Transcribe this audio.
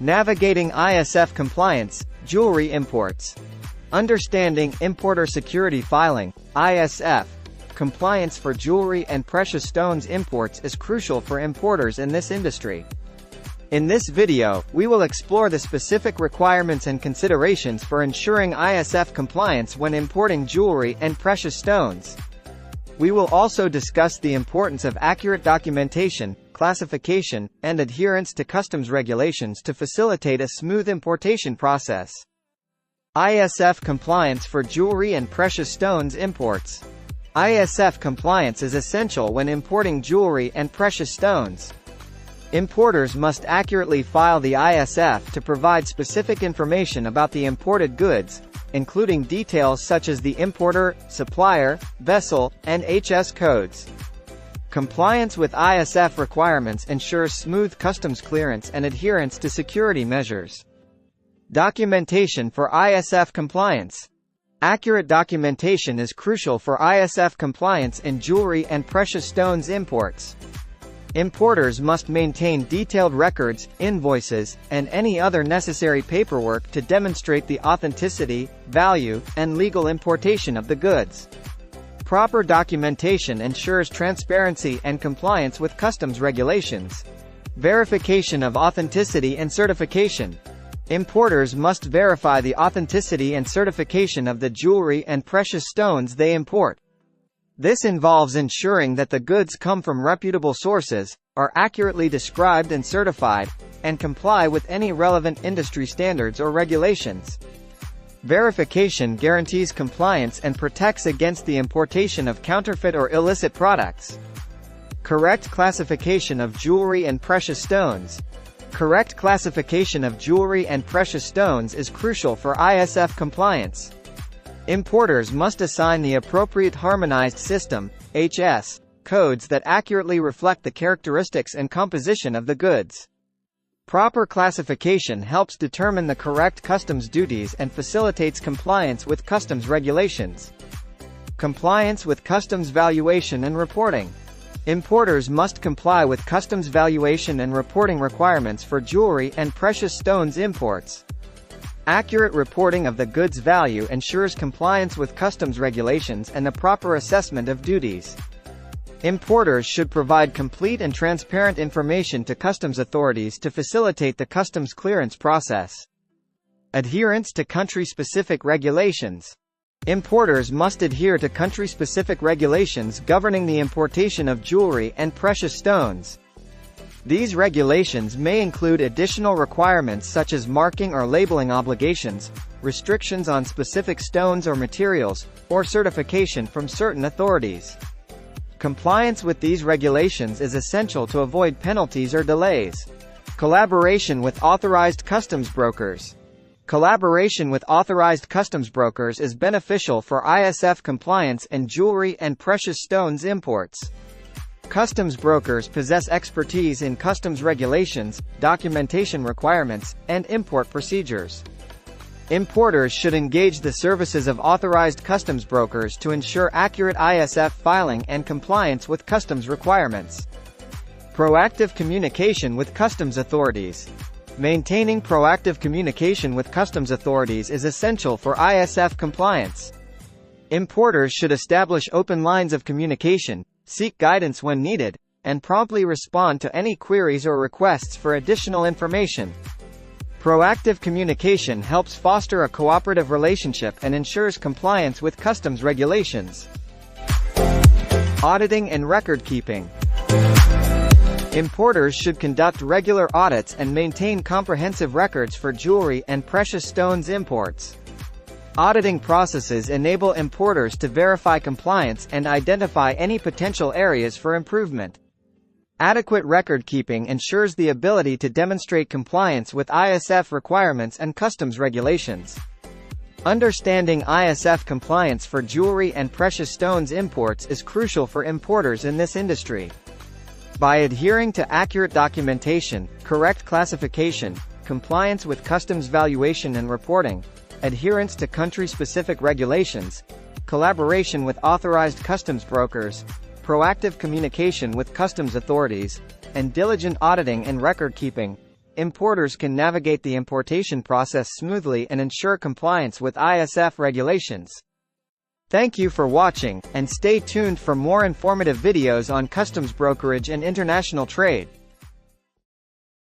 Navigating ISF compliance, jewelry imports. Understanding importer security filing, ISF, compliance for jewelry and precious stones imports is crucial for importers in this industry. In this video, we will explore the specific requirements and considerations for ensuring ISF compliance when importing jewelry and precious stones. We will also discuss the importance of accurate documentation, classification, and adherence to customs regulations to facilitate a smooth importation process. ISF compliance for jewelry and precious stones imports. ISF compliance is essential when importing jewelry and precious stones. Importers must accurately file the ISF to provide specific information about the imported goods, including details such as the importer, supplier, vessel, and HS codes. Compliance with ISF requirements ensures smooth customs clearance and adherence to security measures. Documentation for ISF compliance. Accurate documentation is crucial for ISF compliance in jewelry and precious stones imports. Importers must maintain detailed records, invoices, and any other necessary paperwork to demonstrate the authenticity, value, and legal importation of the goods. Proper documentation ensures transparency and compliance with customs regulations. Verification of authenticity and certification. Importers must verify the authenticity and certification of the jewelry and precious stones they import. This involves ensuring that the goods come from reputable sources, are accurately described and certified, and comply with any relevant industry standards or regulations. Verification guarantees compliance and protects against the importation of counterfeit or illicit products. Correct classification of jewelry and precious stones. Correct classification of jewelry and precious stones is crucial for ISF compliance. Importers must assign the appropriate Harmonized System (HS) codes that accurately reflect the characteristics and composition of the goods. Proper classification helps determine the correct customs duties and facilitates compliance with customs regulations. Compliance with customs valuation and reporting. Importers must comply with customs valuation and reporting requirements for jewelry and precious stones imports. Accurate reporting of the goods' value ensures compliance with customs regulations and the proper assessment of duties. Importers should provide complete and transparent information to customs authorities to facilitate the customs clearance process. Adherence to country-specific regulations. Importers must adhere to country-specific regulations governing the importation of jewelry and precious stones. These regulations may include additional requirements such as marking or labeling obligations, restrictions on specific stones or materials, or certification from certain authorities. Compliance with these regulations is essential to avoid penalties or delays. Collaboration with authorized customs brokers. Collaboration with authorized customs brokers is beneficial for ISF compliance in jewelry and precious stones imports. Customs brokers possess expertise in customs regulations, documentation requirements, and import procedures. Importers should engage the services of authorized customs brokers to ensure accurate ISF filing and compliance with customs requirements. Proactive communication with customs authorities. Maintaining proactive communication with customs authorities is essential for ISF compliance. Importers should establish open lines of communication, seek guidance when needed, and promptly respond to any queries or requests for additional information. Proactive communication helps foster a cooperative relationship and ensures compliance with customs regulations. Auditing and record keeping. Importers should conduct regular audits and maintain comprehensive records for jewelry and precious stones imports. Auditing processes enable importers to verify compliance and identify any potential areas for improvement. Adequate record keeping ensures the ability to demonstrate compliance with ISF requirements and customs regulations. Understanding ISF compliance for jewelry and precious stones imports is crucial for importers in this industry. By adhering to accurate documentation, correct classification, compliance with customs valuation and reporting, adherence to country-specific regulations, collaboration with authorized customs brokers, proactive communication with customs authorities, and diligent auditing and record-keeping, importers can navigate the importation process smoothly and ensure compliance with ISF regulations. Thank you for watching, and stay tuned for more informative videos on customs brokerage and international trade.